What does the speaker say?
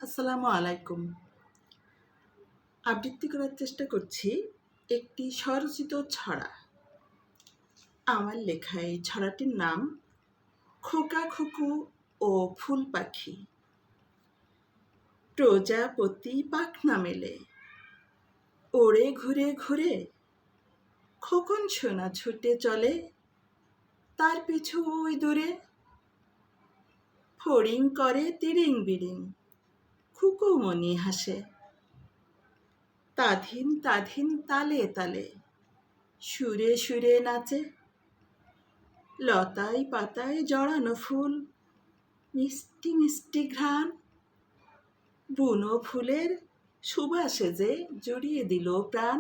আসসালামু আলাইকুম। আবৃত্তি করার চেষ্টা করছি একটি স্বরচিত ছড়া। আমার লেখা এই ছড়াটির নাম খোকা খুকু ও ফুল পাখি। প্রজাপতি পাখনা মেলে ওড়ে ঘুরে ঘুরে, খোকন সোনা ছুটে চলে তার পিছু ওই দূরে। ফড়িং করে তিরিং বিরিং, খুকুমনি হাসে। তাধিন তাধিন তালে তালে, সুরে সুরে নাচে। লতায় পাতায় জড়ানো ফুল, মিষ্টি মিষ্টি ঘ্রাণ। বুনো ফুলের সুবাসে যে জড়িয়ে দিল প্রাণ।